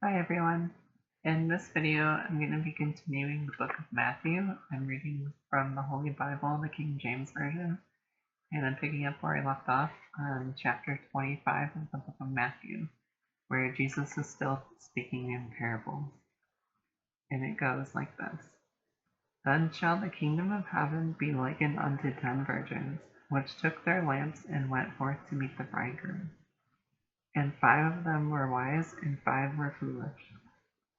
Hi everyone. In this video, I'm going to be continuing the book of Matthew. I'm reading from the Holy Bible, the King James Version, and I'm picking up where I left off on chapter 25 of the book of Matthew, where Jesus is still speaking in parables. And it goes like this. Then shall the kingdom of heaven be likened unto 10 virgins, which took their lamps and went forth to meet the bridegroom. And 5 of them were wise, and 5 were foolish.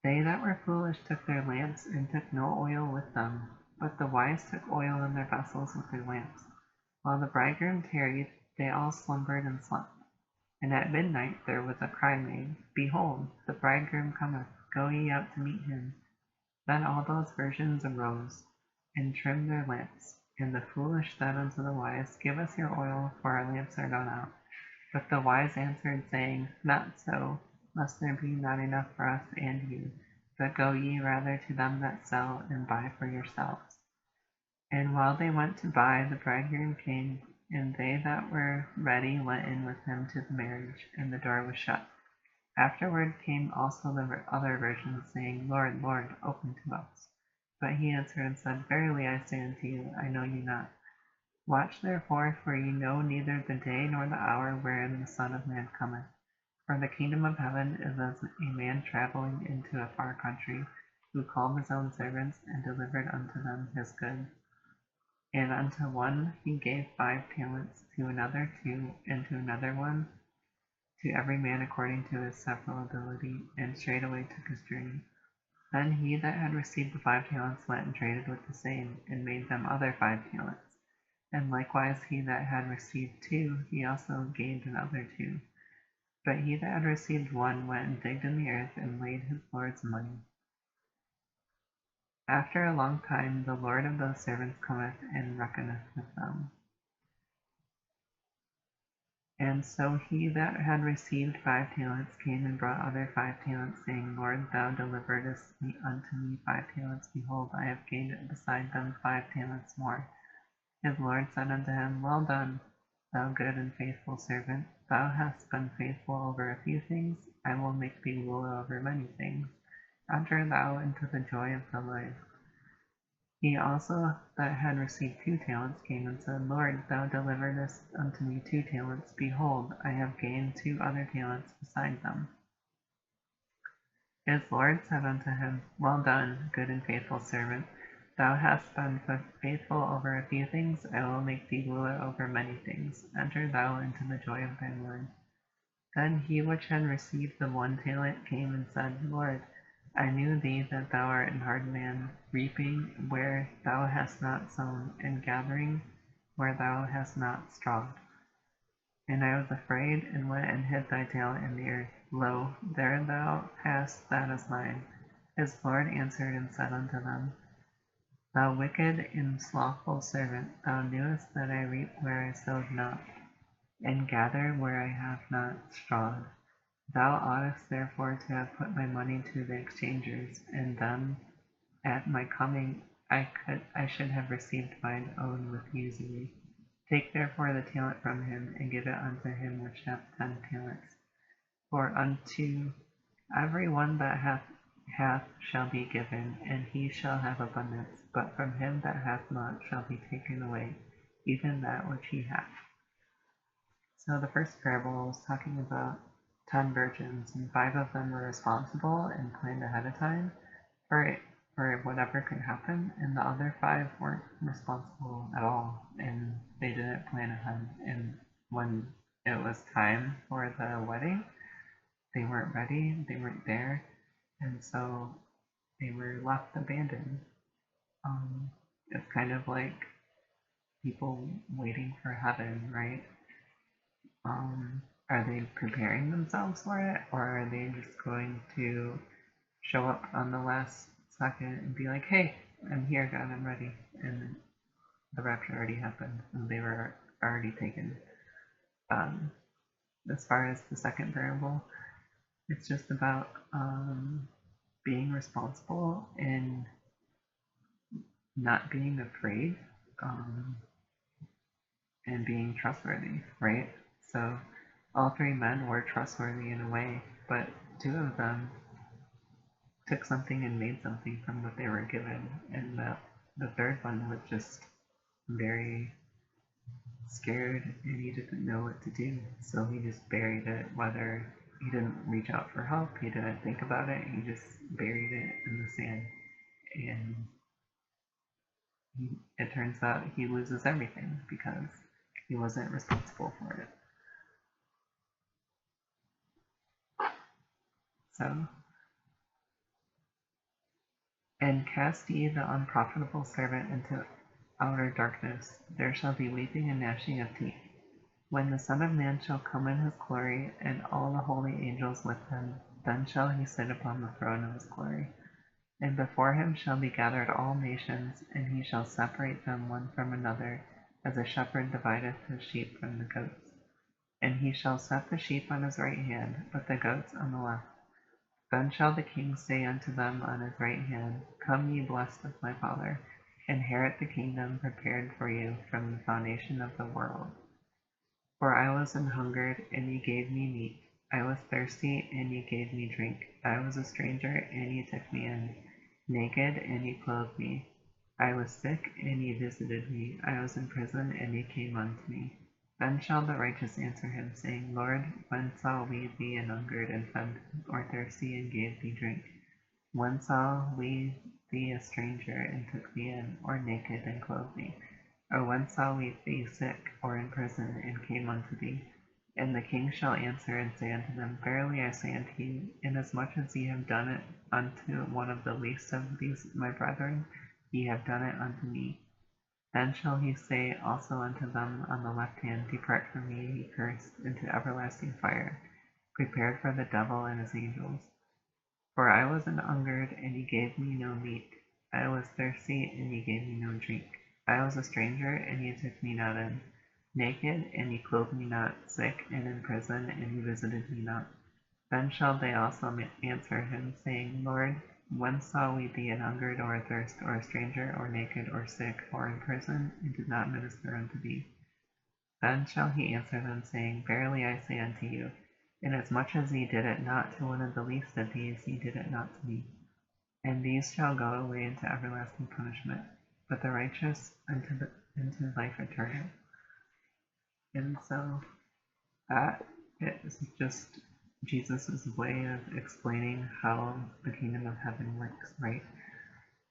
They that were foolish took their lamps, and took no oil with them: but the wise took oil in their vessels with their lamps. While the bridegroom tarried, they all slumbered and slept. And at midnight there was a cry made, Behold, the bridegroom cometh, go ye out to meet him. Then all those virgins arose, and trimmed their lamps. And the foolish said unto the wise, Give us your oil, for our lamps are gone out. But the wise answered, saying, Not so, lest there be not enough for us and you: but go ye rather to them that sell, and buy for yourselves. And while they went to buy, the bridegroom came, and they that were ready went in with him to the marriage, and the door was shut. Afterward came also the other virgins, saying, Lord, Lord, open to us. But he answered and said, Verily I say unto you, I know you not. Watch therefore, for ye know neither the day nor the hour wherein the Son of Man cometh. For the kingdom of heaven is as a man travelling into a far country, who called his own servants, and delivered unto them his goods. And unto one he gave 5 talents, to another 2, and to another 1, to every man according to his several ability, and straightway took his journey. Then he that had received the 5 talents went and traded with the same, and made them other 5 talents. And likewise he that had received 2, he also gained another 2. But he that had received 1 went and digged in the earth, and laid his lord's money. After a long time the lord of those servants cometh, and reckoneth with them. And so he that had received 5 talents came and brought other 5 talents, saying, Lord, thou deliveredst unto me 5 talents: behold, I have gained beside them 5 talents more. His lord said unto him, Well done, thou good and faithful servant: thou hast been faithful over a few things, I will make thee ruler over many things: enter thou into the joy of the Lord. He also that had received 2 talents came and said, Lord, thou deliveredst unto me 2 talents: behold, I have gained 2 other talents beside them. His lord said unto him, Well done, good and faithful servant: thou hast been faithful over a few things, I will make thee ruler over many things: enter thou into the joy of thy Lord. Then he which had received the 1 talent came and said, Lord, I knew thee that thou art an hard man, reaping where thou hast not sown, and gathering where thou hast not strawed. And I was afraid, and went and hid thy talent in the earth. Lo, there thou hast that is thine. His lord answered and said unto them, Thou wicked and slothful servant, thou knewest that I reap where I sowed not, and gather where I have not strawed. Thou oughtest therefore to have put my money to the exchangers, and then at my coming I should have received mine own with usury. Take therefore the talent from him, and give it unto him which hath 10 talents. For unto every one that hath shall be given, and he shall have abundance: but from him that hath not shall be taken away even that which he hath. So the first parable was talking about 10 virgins, and 5 of them were responsible and planned ahead of time for whatever could happen, and the other 5 weren't responsible at all, and they didn't plan ahead. And when it was time for the wedding, they weren't ready, they weren't there, and so they were left abandoned. It's kind of like people waiting for heaven, right? Are they preparing themselves for it, or are they just going to show up on the last second and be like, hey, I'm here, God, I'm ready? And the rapture already happened, and they were already taken. As far as the second parable, it's just about being responsible and not being afraid, and being trustworthy, right? So all 3 men were trustworthy in a way, but 2 of them took something and made something from what they were given, and the third one was just very scared and he didn't know what to do, so he just buried it. Whether he didn't reach out for help, he didn't think about it, he just buried it in the sand, and it turns out he loses everything because he wasn't responsible for it. So, and cast ye the unprofitable servant into outer darkness, there shall be weeping and gnashing of teeth. When the Son of Man shall come in his glory, and all the holy angels with him, then shall he sit upon the throne of his glory. And before him shall be gathered all nations, and he shall separate them one from another, as a shepherd divideth his sheep from the goats. And he shall set the sheep on his right hand, but the goats on the left. Then shall the king say unto them on his right hand, Come, ye blessed of my Father, inherit the kingdom prepared for you from the foundation of the world. For I was an hungered, and ye gave me meat. I was thirsty, and ye gave me drink. I was a stranger, and ye took me in. Naked, and ye clothed me. I was sick, and ye visited me. I was in prison, and ye came unto me. Then shall the righteous answer him, saying, Lord, when saw we thee an hungered and fed, or thirsty and gave thee drink? When saw we thee a stranger and took thee in, or naked and clothed thee? Or when saw we thee sick, or in prison, and came unto thee? And the king shall answer and say unto them, Verily I say unto you, inasmuch as ye have done it unto one of the least of these my brethren, ye have done it unto me. Then shall he say also unto them on the left hand, Depart from me, ye cursed, into everlasting fire, prepared for the devil and his angels. For I was an hungered, and ye gave me no meat. I was thirsty, and ye gave me no drink. I was a stranger, and ye took me not in. Naked, and ye clothed me not. Sick, and in prison, and ye visited me not. Then shall they also answer him, saying, Lord, when saw we thee an hungered, or athirst, or a stranger, or naked, or sick, or in prison, and did not minister unto thee? Then shall he answer them, saying, Verily I say unto you, inasmuch as ye did it not to one of the least of these, ye did it not to me. And these shall go away into everlasting punishment, but the righteous into life eternal. And so that is just Jesus' way of explaining how the kingdom of heaven works, right?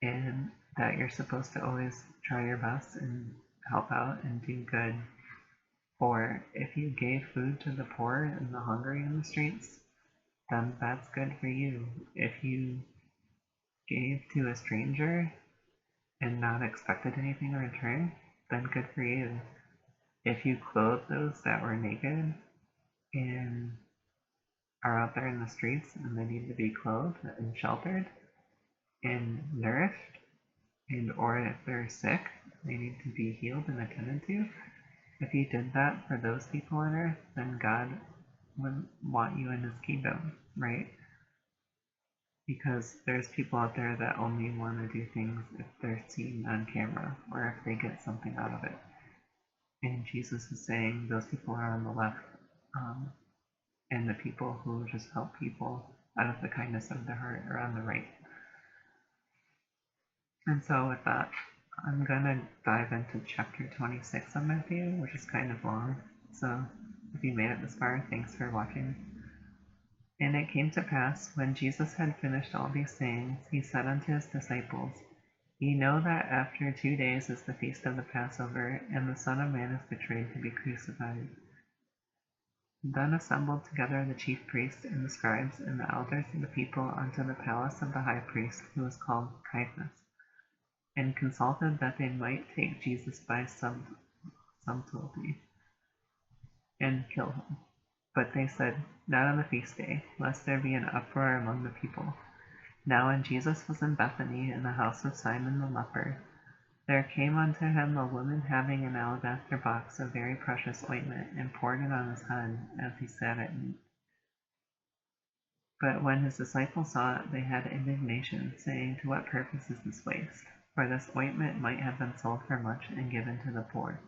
And that you're supposed to always try your best and help out and do good. For if you gave food to the poor and the hungry in the streets, then that's good for you. If you gave to a stranger and not expected anything in return, then good for you. If you clothed those that were naked and are out there in the streets and they need to be clothed and sheltered and nourished, and or if they're sick, they need to be healed and attended to, if you did that for those people on earth, then God would want you in his kingdom, right? Because there's people out there that only want to do things if they're seen on camera or if they get something out of it. And Jesus is saying those people are on the left, and the people who just help people out of the kindness of their heart are on the right. And so with that, I'm going to dive into chapter 26 of Matthew, which is kind of long. So if you made it this far, thanks for watching. And it came to pass, when Jesus had finished all these sayings, he said unto his disciples, Ye know that after 2 days is the feast of the Passover, and the Son of Man is betrayed to be crucified. Then assembled together the chief priests and the scribes and the elders of the people unto the palace of the high priest, who was called Caiaphas, and consulted that they might take Jesus by subtlety and kill him. But they said, Not on the feast day, lest there be an uproar among the people. Now when Jesus was in Bethany, in the house of Simon the leper, there came unto him a woman having an alabaster box of very precious ointment, and poured it on his head as he sat at meat. But when his disciples saw it, they had indignation, saying, To what purpose is this waste? For this ointment might have been sold for much and given to the poor.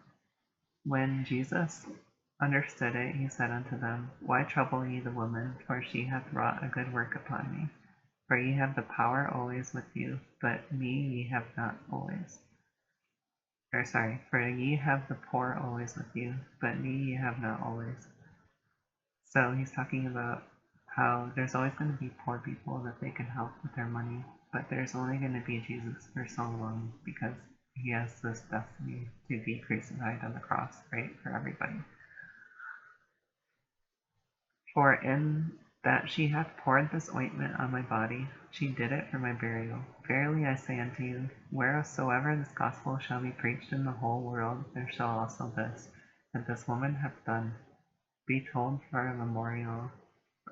When Jesus understood it, he said unto them, Why trouble ye the woman? For she hath wrought a good work upon me. For ye have the power always with you, but me ye have not always. Or sorry, for ye have the poor always with you, but me ye have not always. So he's talking about how there's always going to be poor people that they can help with their money, but there's only going to be Jesus for so long because he has this destiny to be crucified on the cross, right, for everybody. For in that she hath poured this ointment on my body, she did it for my burial. Verily I say unto you, wheresoever this gospel shall be preached in the whole world, there shall also this, that this woman hath done, be told for a memorial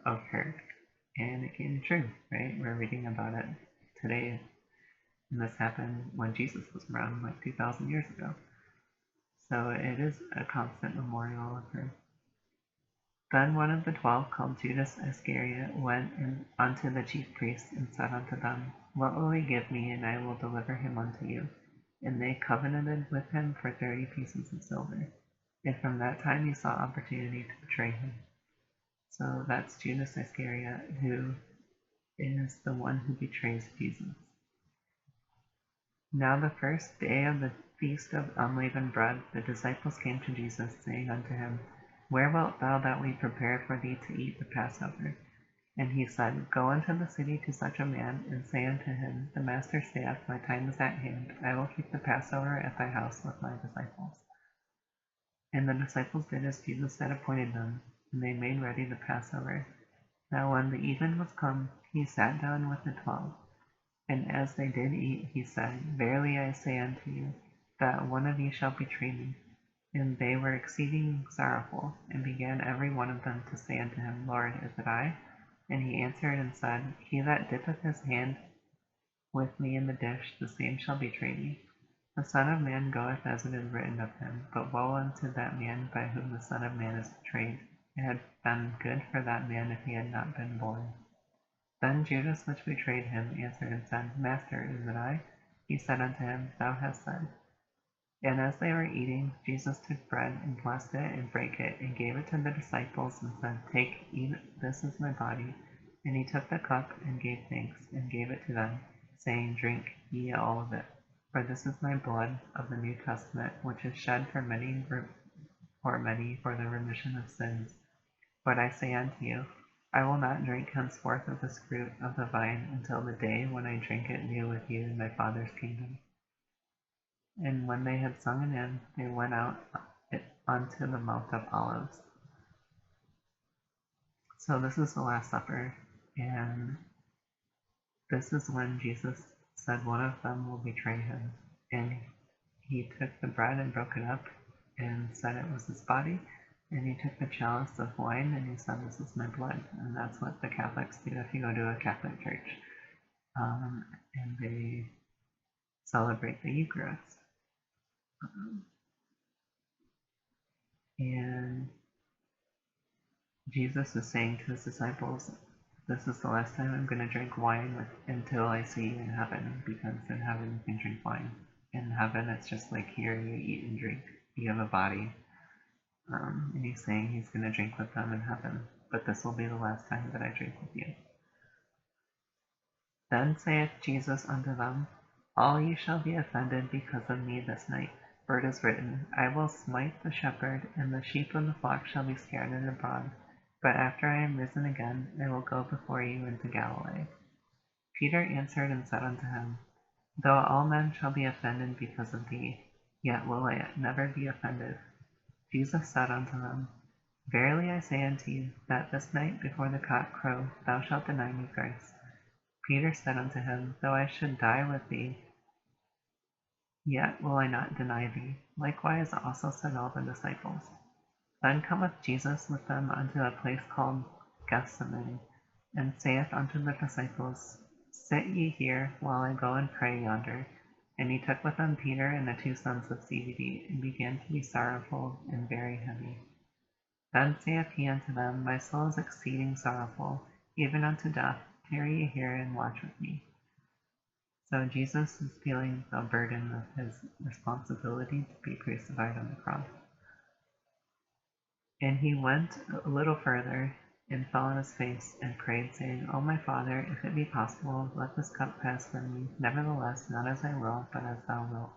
of her. And it came true, right? We're reading about it today. And this happened when Jesus was around, like 2,000 years ago. So it is a constant memorial of her. Then one of the 12, called Judas Iscariot, went in unto the chief priests, and said unto them, What will ye give me, and I will deliver him unto you? And they covenanted with him for 30 pieces of silver. And from that time he saw opportunity to betray him. So that's Judas Iscariot, who is the one who betrays Jesus. Now the first day of the feast of unleavened bread, the disciples came to Jesus, saying unto him, Where wilt thou that we prepare for thee to eat the Passover? And he said, Go unto the city to such a man, and say unto him, The Master saith, My time is at hand. I will keep the Passover at thy house with my disciples. And the disciples did as Jesus had appointed them, and they made ready the Passover. Now when the even was come, he sat down with the 12. And as they did eat, he said, Verily I say unto you, that one of you shall betray me. And they were exceeding sorrowful, and began every one of them to say unto him, Lord, is it I? And he answered and said, He that dippeth his hand with me in the dish, the same shall betray me. The Son of Man goeth as it is written of him, but woe unto that man by whom the Son of Man is betrayed. It had been good for that man if he had not been born. Then Judas, which betrayed him, answered and said, Master, is it I? He said unto him, Thou hast said. And as they were eating, Jesus took bread, and blessed it, and brake it, and gave it to the disciples, and said, Take, eat, this is my body. And he took the cup, and gave thanks, and gave it to them, saying, Drink ye all of it. For this is my blood of the New Testament, which is shed for many for the remission of sins. But I say unto you, I will not drink henceforth of this fruit of the vine until the day when I drink it new with you in my Father's kingdom. And when they had sung an hymn, they went out unto the Mount of Olives. So this is the Last Supper, and this is when Jesus said one of them will betray him. And he took the bread and broke it up and said it was his body. And he took the chalice of wine and he said, This is my blood. And that's what the Catholics do if you go to a Catholic church. And they celebrate the Eucharist. And Jesus is saying to his disciples, This is the last time I'm going to drink wine until I see you in heaven, because in heaven you can drink wine. In heaven, it's just like here, you eat and drink. You have a body. And he's saying he's going to drink with them in heaven, but this will be the last time that I drink with you. Then saith Jesus unto them, All ye shall be offended because of me this night. For it is written, I will smite the shepherd, and the sheep of the flock shall be scattered abroad. But after I am risen again, I will go before you into Galilee. Peter answered and said unto him, Though all men shall be offended because of thee, yet will I never be offended. Jesus said unto them, Verily I say unto you, that this night before the cock crow, thou shalt deny me thrice. Peter said unto him, Though I should die with thee, yet will I not deny thee. Likewise also said all the disciples. Then cometh Jesus with them unto a place called Gethsemane, and saith unto the disciples, Sit ye here, while I go and pray yonder. And he took with him Peter and the 2 sons of Zebedee, and began to be sorrowful and very heavy. Then saith he unto them, My soul is exceeding sorrowful, even unto death. Tarry ye here and watch with me. So Jesus is feeling the burden of his responsibility to be crucified on the cross. And he went a little further, and fell on his face, and prayed, saying, O my Father, if it be possible, let this cup pass from me. Nevertheless, not as I will, but as thou wilt.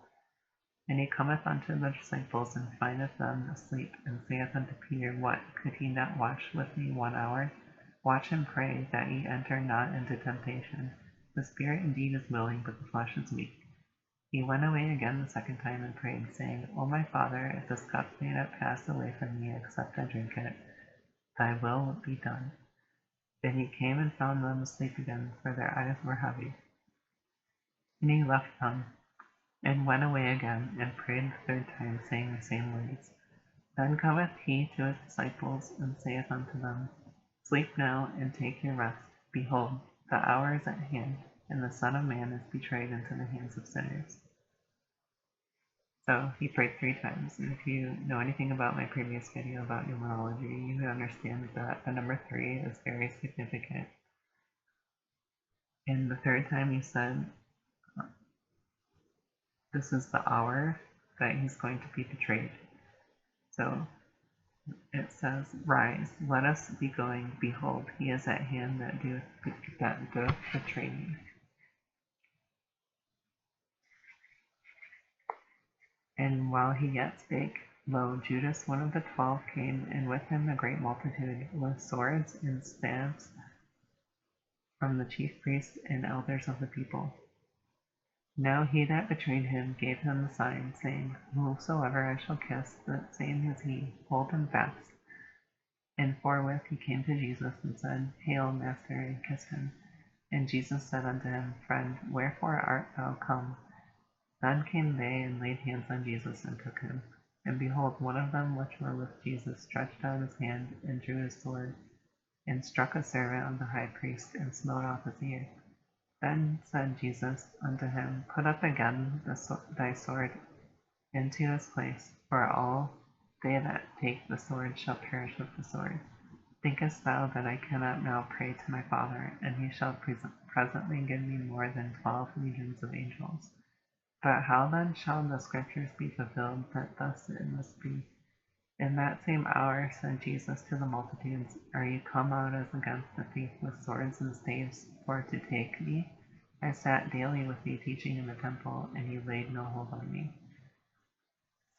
And he cometh unto the disciples, and findeth them asleep, and saith unto Peter, What, could he not watch with me 1 hour? Watch and pray, that ye enter not into temptation. The spirit indeed is willing, but the flesh is weak. He went away again the second time, and prayed, saying, O my Father, if this cup may not pass away from me, except I drink it, thy will be done. Then he came and found them asleep again, for their eyes were heavy. And he left them, and went away again, and prayed the third time, saying the same words. Then cometh he to his disciples, and saith unto them, Sleep now, and take your rest. Behold, the hour is at hand, and the Son of Man is betrayed into the hands of sinners. So he prayed 3 times, and if you know anything about my previous video about numerology, you understand that the number 3 is very significant. And the third time he said, this is the hour that he's going to be betrayed. So it says, Rise, let us be going. Behold, he is at hand that doth betray me. And while he yet spake, lo, Judas, one of the 12, came, and with him a great multitude, with swords and staves, from the chief priests and elders of the people. Now he that betrayed him gave him the sign, saying, Whosoever I shall kiss, the same is he, hold him fast. And forthwith he came to Jesus, and said, Hail, Master, and kissed him. And Jesus said unto him, Friend, wherefore art thou come? Then came they, and laid hands on Jesus, and took him. And behold, one of them which were with Jesus stretched out his hand, and drew his sword, and struck a servant of the high priest, and smote off his ear. Then said Jesus unto him, Put up again thy sword into his place, for all they that take the sword shall perish with the sword. Thinkest thou that I cannot now pray to my Father, and he shall presently give me more than 12 legions of angels? But how then shall the scriptures be fulfilled, that thus it must be? In that same hour said Jesus to the multitudes, Are ye come out as against a thief with swords and staves for to take me? I sat daily with thee teaching in the temple, and ye laid no hold on me.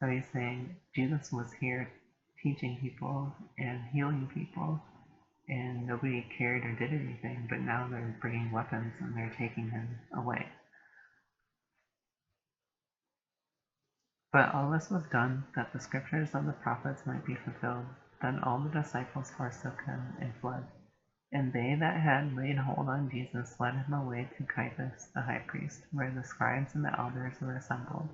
So he's saying Jesus was here teaching people and healing people, and nobody cared or did anything, but now they're bringing weapons and they're taking him away. But all this was done, that the scriptures of the prophets might be fulfilled. Then all the disciples forsook him, and fled. And they that had laid hold on Jesus led him away to Caiaphas the high priest, where the scribes and the elders were assembled.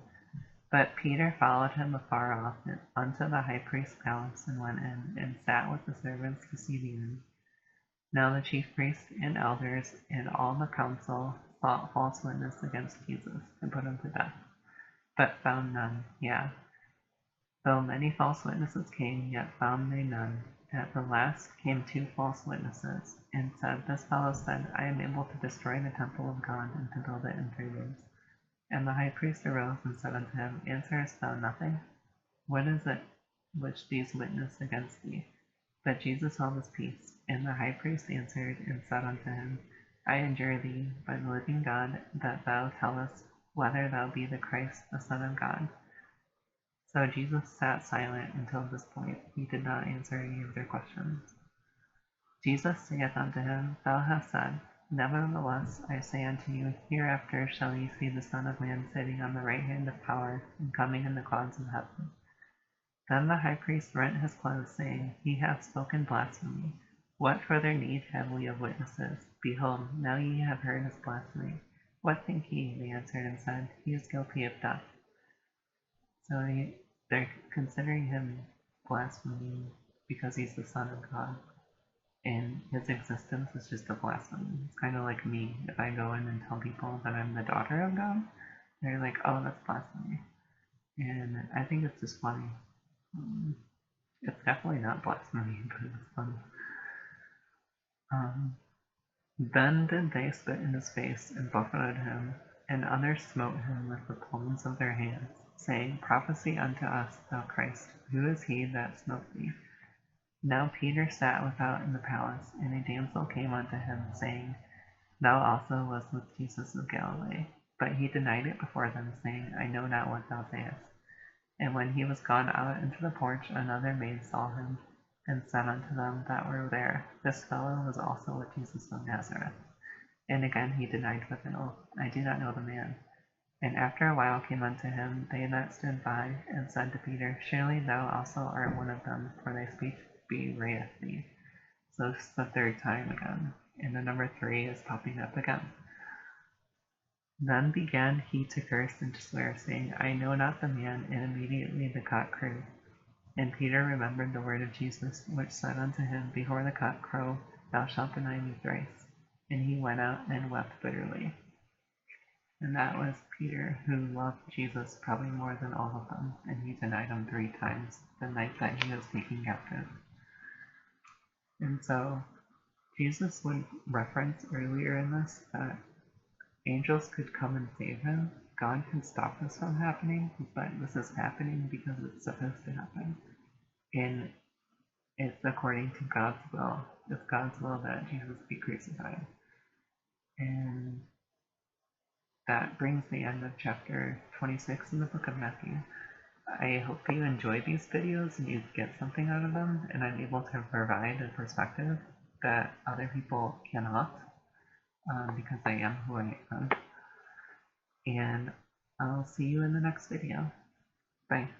But Peter followed him afar off unto the high priest's palace, and went in, and sat with the servants to see the end. Now the chief priests and elders and all the council sought false witness against Jesus, to put him to death, but found none. Yea, though many false witnesses came, yet found they none. At the last came 2 false witnesses, and said, This fellow said, I am able to destroy the temple of God, and to build it in 3 days. And the high priest arose and said unto him, Answerest thou nothing? What is it which these witness against thee? But Jesus held his peace. And the high priest answered and said unto him, I adjure thee, by the living God, that thou tellest whether thou be the Christ, the Son of God. So Jesus sat silent until this point. He did not answer any of their questions. Jesus saith unto him, Thou hast said, Nevertheless I say unto you, hereafter shall ye see the Son of Man sitting on the right hand of power, and coming in the clouds of heaven. Then the high priest rent his clothes, saying, He hath spoken blasphemy. What further need have we of witnesses? Behold, now ye have heard his blasphemy. What think ye? They answered and said, He is guilty of death. So they're considering him blaspheming because he's the Son of God. And his existence is just a blasphemy. It's kind of like me. If I go in and tell people that I'm the daughter of God, they're like, oh, that's blasphemy. And I think it's just funny. It's definitely not blasphemy, but it's funny. Then did they spit in his face and buffeted him, and others smote him with the palms of their hands, saying, Prophesy unto us, thou Christ, who is he that smote thee? Now Peter sat without in the palace, and a damsel came unto him, saying, Thou also wast with Jesus of Galilee. But he denied it before them, saying, I know not what thou sayest. And when he was gone out into the porch, another maid saw him, and said unto them that were there, This fellow was also with Jesus of Nazareth. And again he denied with an oath, I do not know the man. And after a while came unto him they that stood by, and said to Peter, Surely thou also art one of them, for thy speech bewrayeth thee. So it's the third time again, and the number 3 is popping up again. Then began he to curse and to swear, saying, I know not the man. And immediately the cock crowed. And Peter remembered the word of Jesus, which said unto him, Before the cock crow, thou shalt deny me thrice. And he went out and wept bitterly. And that was Peter, who loved Jesus probably more than all of them, and he denied him 3 times the night that he was taken captive. And so Jesus would reference earlier in this that angels could come and save him. God can stop this from happening, but this is happening because it's supposed to happen. And it's according to God's will. It's God's will that Jesus be crucified. And that brings the end of chapter 26 in the book of Matthew. I hope you enjoy these videos and you get something out of them, and I'm able to provide a perspective that other people cannot, because I am who I am. And I'll see you in the next video. Bye.